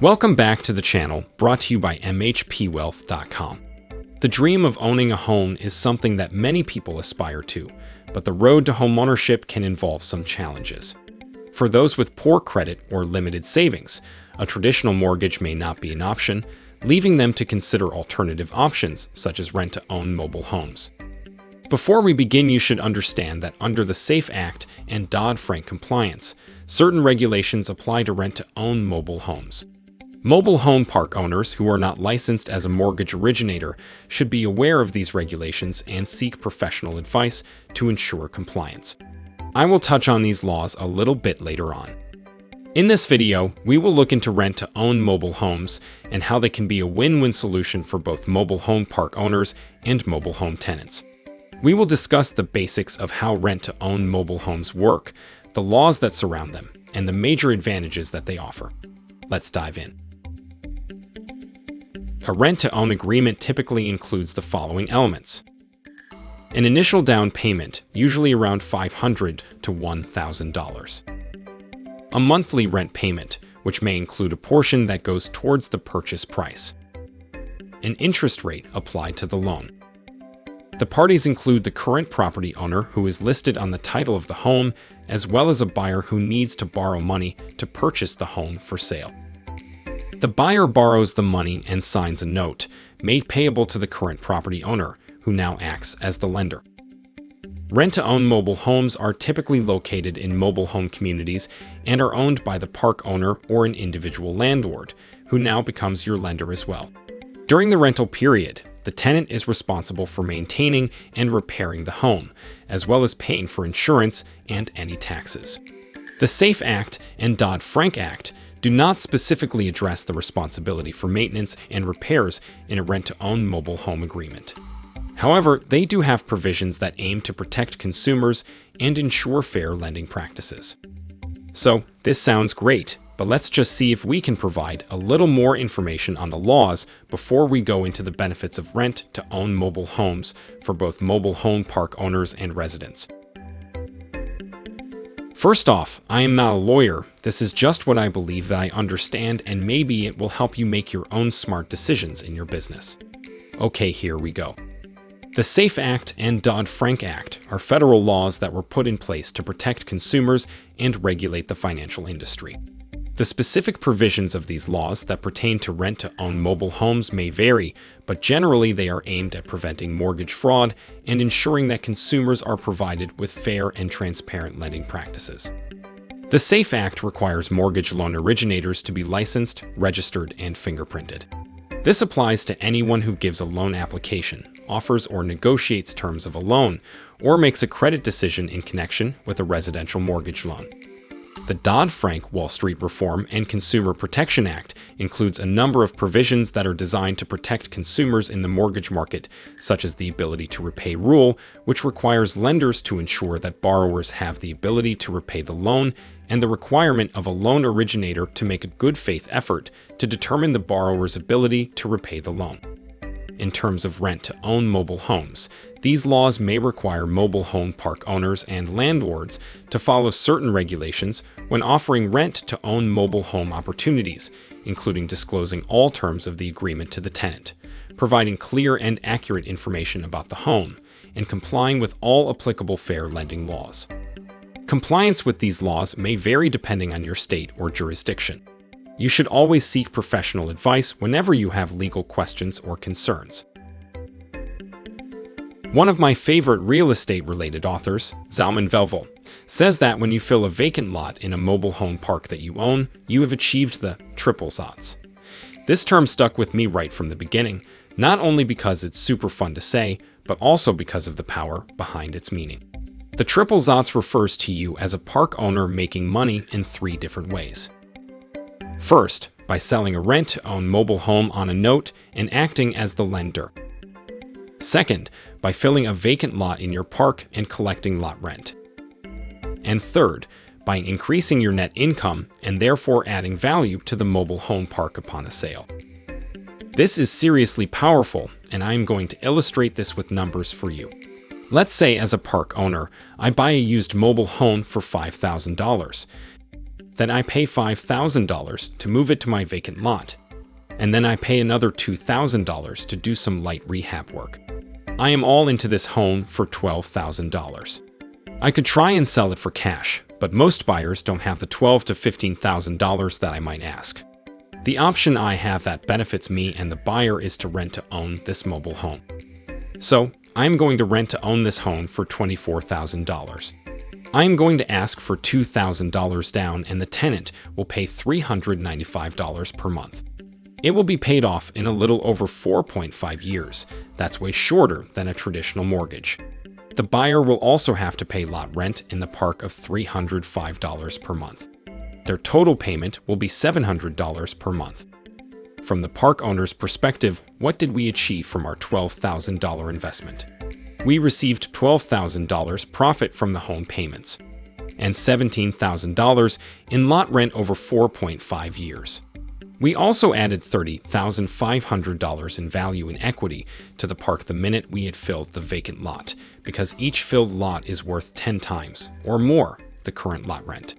Welcome back to the channel, brought to you by mhpwealth.com. The dream of owning a home is something that many people aspire to, but the road to homeownership can involve some challenges. For those with poor credit or limited savings, a traditional mortgage may not be an option, leaving them to consider alternative options such as rent-to-own mobile homes. Before we begin, you should understand that under the SAFE Act and Dodd-Frank compliance, certain regulations apply to rent-to-own mobile homes. Mobile home park owners who are not licensed as a mortgage originator should be aware of these regulations and seek professional advice to ensure compliance. I will touch on these laws a little bit later on. In this video, we will look into rent-to-own mobile homes and how they can be a win-win solution for both mobile home park owners and mobile home tenants. We will discuss the basics of how rent-to-own mobile homes work, the laws that surround them, and the major advantages that they offer. Let's dive in. A rent-to-own agreement typically includes the following elements. An initial down payment, usually around $500 to $1,000. A monthly rent payment, which may include a portion that goes towards the purchase price. An interest rate applied to the loan. The parties include the current property owner who is listed on the title of the home, as well as a buyer who needs to borrow money to purchase the home for sale. The buyer borrows the money and signs a note, made payable to the current property owner, who now acts as the lender. Rent-to-own mobile homes are typically located in mobile home communities and are owned by the park owner or an individual landlord, who now becomes your lender as well. During the rental period, the tenant is responsible for maintaining and repairing the home, as well as paying for insurance and any taxes. The SAFE Act and Dodd-Frank Act do not specifically address the responsibility for maintenance and repairs in a rent-to-own mobile home agreement. However, they do have provisions that aim to protect consumers and ensure fair lending practices. So, this sounds great, but let's just see if we can provide a little more information on the laws before we go into the benefits of rent-to-own mobile homes for both mobile home park owners and residents. First off, I am not a lawyer. This is just what I believe that I understand, and maybe it will help you make your own smart decisions in your business. Okay, here we go. The SAFE Act and Dodd-Frank Act are federal laws that were put in place to protect consumers and regulate the financial industry. The specific provisions of these laws that pertain to rent-to-own mobile homes may vary, but generally they are aimed at preventing mortgage fraud and ensuring that consumers are provided with fair and transparent lending practices. The SAFE Act requires mortgage loan originators to be licensed, registered, and fingerprinted. This applies to anyone who gives a loan application, offers or negotiates terms of a loan, or makes a credit decision in connection with a residential mortgage loan. The Dodd-Frank Wall Street Reform and Consumer Protection Act includes a number of provisions that are designed to protect consumers in the mortgage market, such as the ability to repay rule, which requires lenders to ensure that borrowers have the ability to repay the loan, and the requirement of a loan originator to make a good faith effort to determine the borrower's ability to repay the loan. In terms of rent-to-own mobile homes, these laws may require mobile home park owners and landlords to follow certain regulations when offering rent-to-own mobile home opportunities, including disclosing all terms of the agreement to the tenant, providing clear and accurate information about the home, and complying with all applicable fair lending laws. Compliance with these laws may vary depending on your state or jurisdiction. You should always seek professional advice whenever you have legal questions or concerns. One of my favorite real estate-related authors, Zalman Velvel, says that when you fill a vacant lot in a mobile home park that you own, you have achieved the triple ZOTs. This term stuck with me right from the beginning, not only because it's super fun to say, but also because of the power behind its meaning. The triple ZOTs refers to you as a park owner making money in 3 different ways. First, by selling a rent-to-own mobile home on a note and acting as the lender. Second, by filling a vacant lot in your park and collecting lot rent. And third, by increasing your net income and therefore adding value to the mobile home park upon a sale. This is seriously powerful, and I am going to illustrate this with numbers for you. Let's say as a park owner, I buy a used mobile home for $5,000. Then I pay $5,000 to move it to my vacant lot. And then I pay another $2,000 to do some light rehab work. I am all into this home for $12,000. I could try and sell it for cash, but most buyers don't have the $12,000 to $15,000 that I might ask. The option I have that benefits me and the buyer is to rent to own this mobile home. So, I am going to rent to own this home for $24,000. I am going to ask for $2,000 down and the tenant will pay $395 per month. It will be paid off in a little over 4.5 years. That's way shorter than a traditional mortgage. The buyer will also have to pay lot rent in the park of $305 per month. Their total payment will be $700 per month. From the park owner's perspective, what did we achieve from our $12,000 investment? We received $12,000 profit from the home payments and $17,000 in lot rent over 4.5 years. We also added $30,500 in value in equity to the park the minute we had filled the vacant lot, because each filled lot is worth 10 times or more the current lot rent.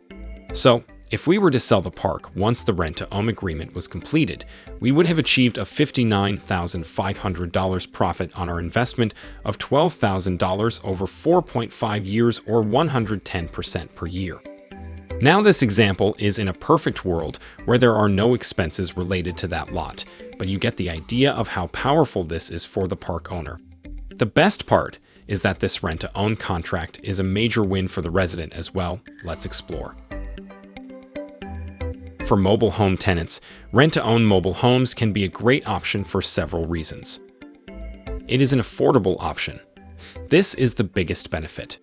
So, if we were to sell the park once the rent-to-own agreement was completed, we would have achieved a $59,500 profit on our investment of $12,000 over 4.5 years or 110% per year. Now this example is in a perfect world where there are no expenses related to that lot, but you get the idea of how powerful this is for the park owner. The best part is that this rent-to-own contract is a major win for the resident as well. Let's explore. For mobile home tenants, rent-to-own mobile homes can be a great option for several reasons. It is an affordable option. This is the biggest benefit.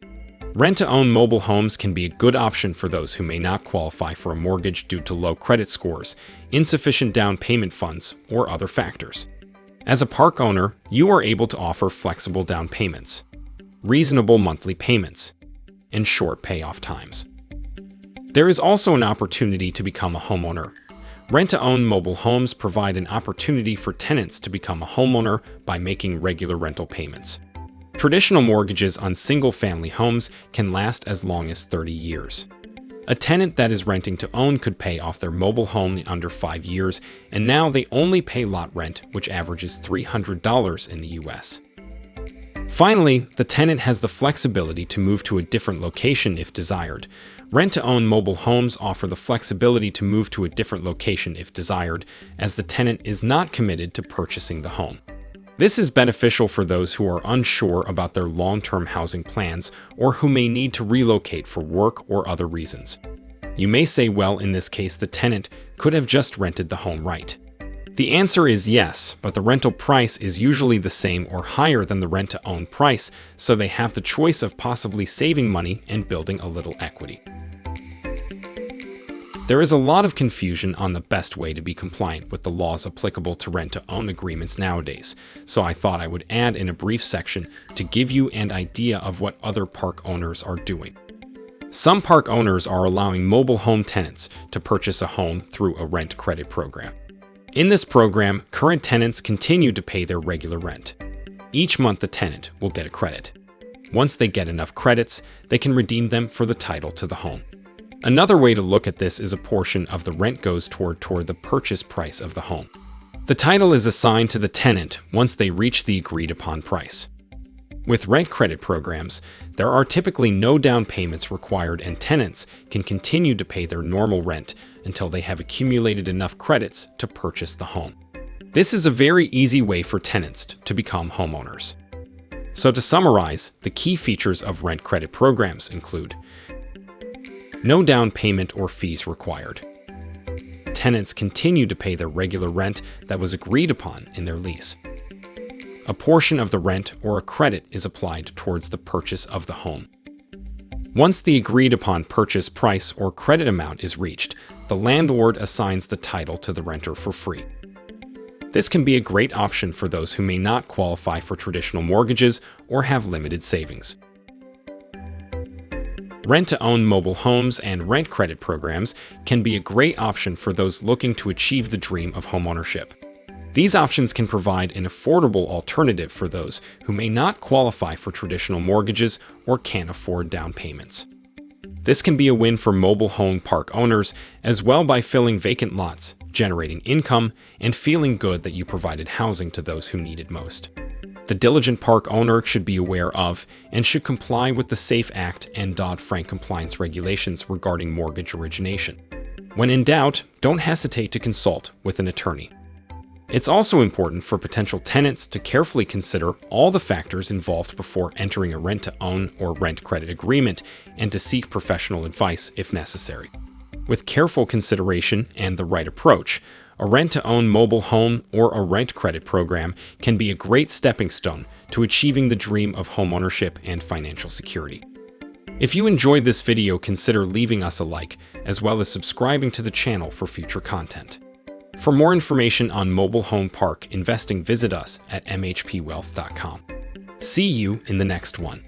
Rent-to-own mobile homes can be a good option for those who may not qualify for a mortgage due to low credit scores, insufficient down payment funds, or other factors. As a park owner, you are able to offer flexible down payments, reasonable monthly payments, and short payoff times. There is also an opportunity to become a homeowner. Rent-to-own mobile homes provide an opportunity for tenants to become a homeowner by making regular rental payments. Traditional mortgages on single-family homes can last as long as 30 years. A tenant that is renting to own could pay off their mobile home in under 5 years, and now they only pay lot rent, which averages $300 in the US. Finally, the tenant has the flexibility to move to a different location if desired. Rent-to-own mobile homes offer the flexibility to move to a different location if desired, as the tenant is not committed to purchasing the home. This is beneficial for those who are unsure about their long-term housing plans or who may need to relocate for work or other reasons. You may say, well, in this case, the tenant could have just rented the home, right? The answer is yes, but the rental price is usually the same or higher than the rent-to-own price, so they have the choice of possibly saving money and building a little equity. There is a lot of confusion on the best way to be compliant with the laws applicable to rent-to-own agreements nowadays, so I thought I would add in a brief section to give you an idea of what other park owners are doing. Some park owners are allowing mobile home tenants to purchase a home through a rent credit program. In this program, current tenants continue to pay their regular rent. Each month the tenant will get a credit. Once they get enough credits, they can redeem them for the title to the home. Another way to look at this is a portion of the rent goes toward the purchase price of the home. The title is assigned to the tenant once they reach the agreed upon price. With rent credit programs, there are typically no down payments required and tenants can continue to pay their normal rent until they have accumulated enough credits to purchase the home. This is a very easy way for tenants to become homeowners. So to summarize, the key features of rent credit programs include: no down payment or fees required. Tenants continue to pay their regular rent that was agreed upon in their lease. A portion of the rent or a credit is applied towards the purchase of the home. Once the agreed upon purchase price or credit amount is reached, the landlord assigns the title to the renter for free. This can be a great option for those who may not qualify for traditional mortgages or have limited savings. Rent-to-own mobile homes and rent credit programs can be a great option for those looking to achieve the dream of homeownership. These options can provide an affordable alternative for those who may not qualify for traditional mortgages or can't afford down payments. This can be a win for mobile home park owners as well by filling vacant lots, generating income, and feeling good that you provided housing to those who need it most. The diligent park owner should be aware of and should comply with the SAFE Act and Dodd-Frank compliance regulations regarding mortgage origination. When in doubt, don't hesitate to consult with an attorney. It's also important for potential tenants to carefully consider all the factors involved before entering a rent-to-own or rent credit agreement and to seek professional advice if necessary. With careful consideration and the right approach, a rent-to-own mobile home or a rent credit program can be a great stepping stone to achieving the dream of homeownership and financial security. If you enjoyed this video, consider leaving us a like, as well as subscribing to the channel for future content. For more information on mobile home park investing, visit us at mhpwealth.com. See you in the next one.